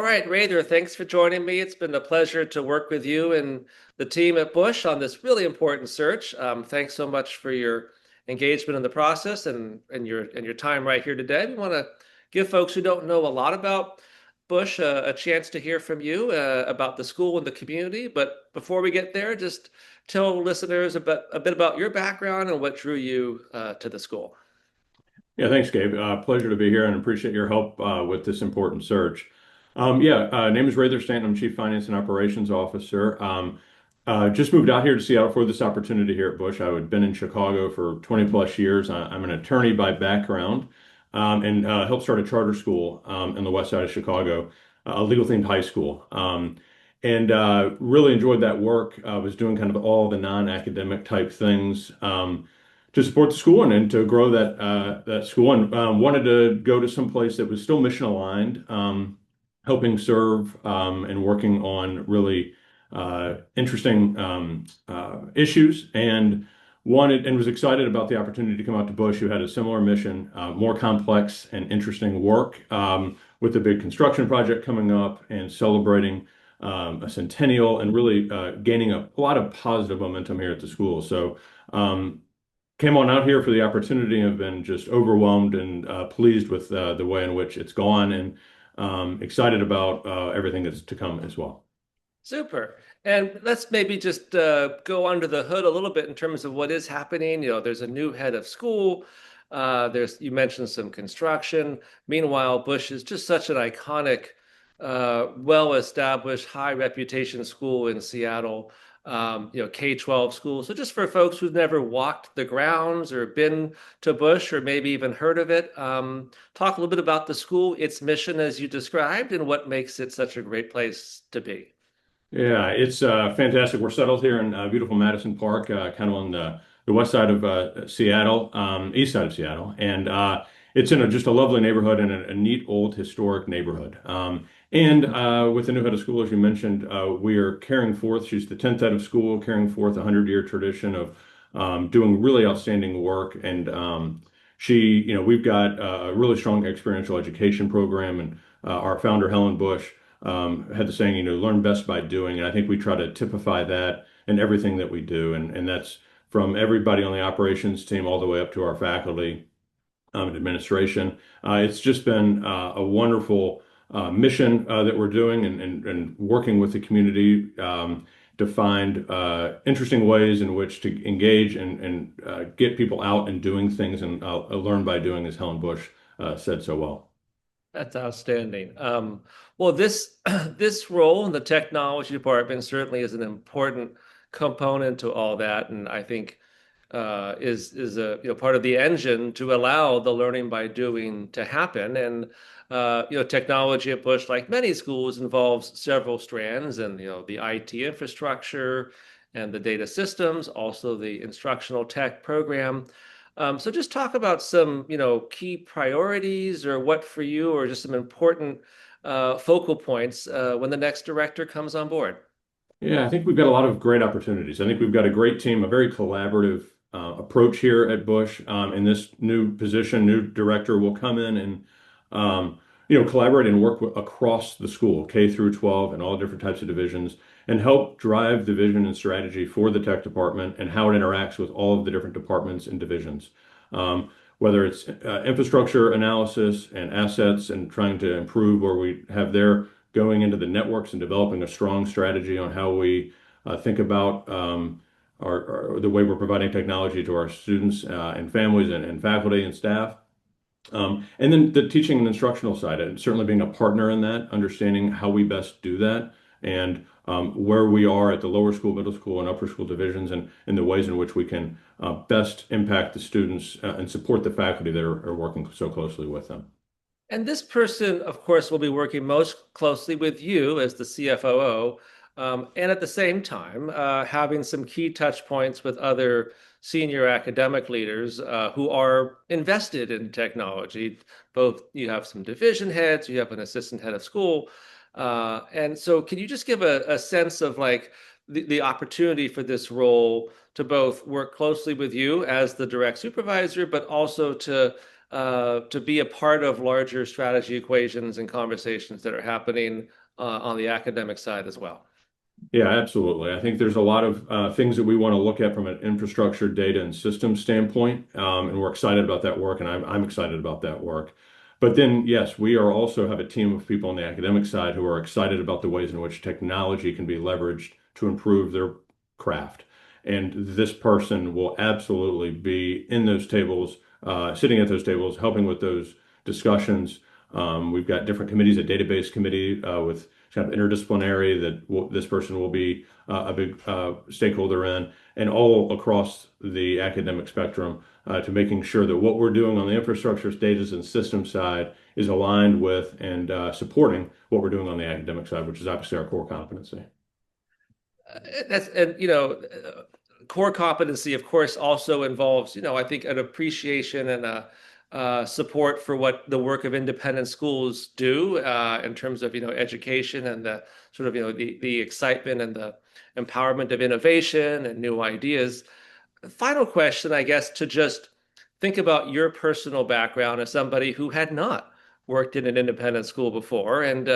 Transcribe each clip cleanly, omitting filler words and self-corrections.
All right, Rather, thanks for joining me. It's been a pleasure to work with you and the team at Bush on this really important search. Thanks so much for your engagement in the process and your time right here today. We want to give folks who don't know a lot about Bush a chance to hear from you about the school and the community. But before we get there, just tell listeners a bit about your background and what drew you to the school. Yeah, thanks, Gabe. Pleasure to be here and appreciate your help with this important search. Name is Rather Stanton. I'm Chief Finance and Operations Officer. Just moved out here to Seattle for this opportunity here at Bush. I had been in Chicago for 20 plus years. I'm an attorney by background and helped start a charter school in the west side of Chicago, a legal themed high school. And really enjoyed that work. I was doing kind of all the non-academic type things. To support the school and to grow that school and wanted to go to some place that was still mission aligned, helping serve and working on really interesting issues and wanted and was excited about the opportunity to come out to Bush, who had a similar mission, more complex and interesting work with a big construction project coming up and celebrating a centennial and really gaining a lot of positive momentum here at the school. So came on out here for the opportunity and have been just overwhelmed and pleased with the way in which it's gone and excited about everything that's to come as well. Super. And let's maybe just go under the hood a little bit in terms of what is happening. There's a new head of school. You mentioned some construction. Meanwhile, Bush is just such an iconic, well-established, high reputation school in Seattle. K-12 school. So just for folks who've never walked the grounds or been to Bush or maybe even heard of it, talk a little bit about the school, its mission as you described, and what makes it such a great place to be. Yeah, it's fantastic. We're settled here in beautiful Madison Park, kind of on the west side of Seattle, east side of Seattle, and it's in just a lovely neighborhood and a neat old historic neighborhood. And with the new head of school, as you mentioned, we are carrying forth. She's the 10th head of school, carrying forth a 100-year tradition of doing really outstanding work. And we've got a really strong experiential education program, and our founder Helen Bush had the saying, learn best by doing. And I think we try to typify that in everything that we do. And that's from everybody on the operations team all the way up to our faculty and administration. It's just been a wonderful mission that we're doing and working with the community to find interesting ways in which to engage and get people out and doing things and learn by doing, as Helen Bush said so well. That's outstanding. Well, this this role in the technology department certainly is an important component to all that, and I think is a part of the engine to allow the learning by doing to happen. And technology at Bush, like many schools, involves several strands, and the IT infrastructure and the data systems, also the instructional tech program. So just talk about some, key priorities or what for you, or just some important focal points when the next director comes on board. Yeah, I think we've got a lot of great opportunities. I think we've got a great team, a very collaborative approach here at Bush. In this new position, new director will come in and collaborate and work across the school, K through 12, and all different types of divisions, and help drive the vision and strategy for the tech department and how it interacts with all of the different departments and divisions. Whether it's infrastructure analysis and assets and trying to improve where we have there, going into the networks and developing a strong strategy on how we think about the way we're providing technology to our students and families and faculty and staff. And then the teaching and instructional side, and certainly being a partner in that, understanding how we best do that, and where we are at the lower school, middle school, and upper school divisions, and the ways in which we can best impact the students and support the faculty that are working so closely with them. And this person, of course, will be working most closely with you as the CFOO, and at the same time, having some key touch points with other senior academic leaders who are invested in technology. Both you have some division heads, you have an assistant head of school. And so can you just give a sense of like the opportunity for this role to both work closely with you as the direct supervisor, but also to to be a part of larger strategy equations and conversations that are happening on the academic side as well. Yeah, absolutely. I think there's a lot of things that we want to look at from an infrastructure, data, and system standpoint, and we're excited about that work, and I'm excited about that work. But then, yes, we are also have a team of people on the academic side who are excited about the ways in which technology can be leveraged to improve their craft. And this person will absolutely be in those tables, sitting at those tables, helping with those discussions. We've got different committees, a database committee with kind of interdisciplinary this person will be a big stakeholder in, and all across the academic spectrum to making sure that what we're doing on the infrastructure, data, and system side is aligned with and supporting what we're doing on the academic side, which is obviously our core competency. That's and core competency, of course, also involves I think an appreciation and a support for what the work of independent schools do in terms of education and the sort of the excitement and the empowerment of innovation and new ideas. Final question, I guess, to just think about your personal background as somebody who had not worked in an independent school before. And,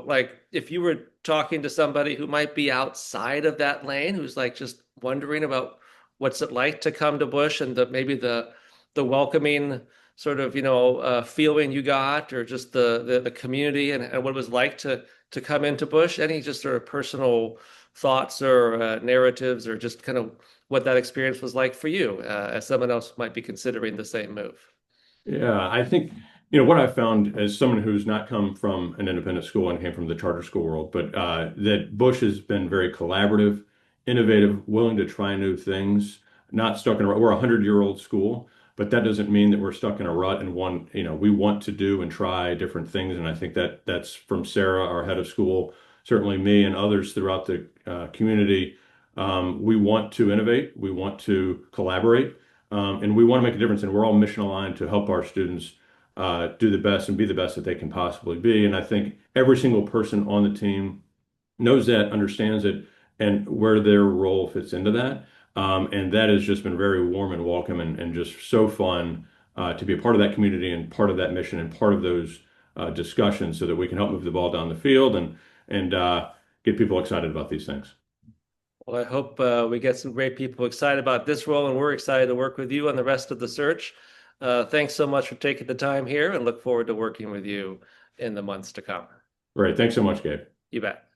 like if you were talking to somebody who might be outside of that lane, who's like just wondering about what's it like to come to Bush and maybe the welcoming sort of, feeling you got, or just the community and what it was like to come into Bush, any just sort of personal thoughts or narratives, or just kind of what that experience was like for you as someone else might be considering the same move. Yeah, I think, what I've found as someone who's not come from an independent school and came from the charter school world, but that Bush has been very collaborative, innovative, willing to try new things, not stuck in a rut. We're a 100-year-old school, but that doesn't mean that we're stuck in a rut and we want to do and try different things. And I think that's from Sarah, our head of school, certainly me and others throughout the community. We want to innovate, we want to collaborate. And we want to make a difference, and we're all mission aligned to help our students do the best and be the best that they can possibly be. And I think every single person on the team knows that, understands it, and where their role fits into that. And that has just been very warm and welcome and just so fun to be a part of that community and part of that mission and part of those discussions so that we can help move the ball down the field and get people excited about these things. Well, I hope we get some great people excited about this role, and we're excited to work with you on the rest of the search. Thanks so much for taking the time here, and look forward to working with you in the months to come. Great. Thanks so much, Gabe. You bet.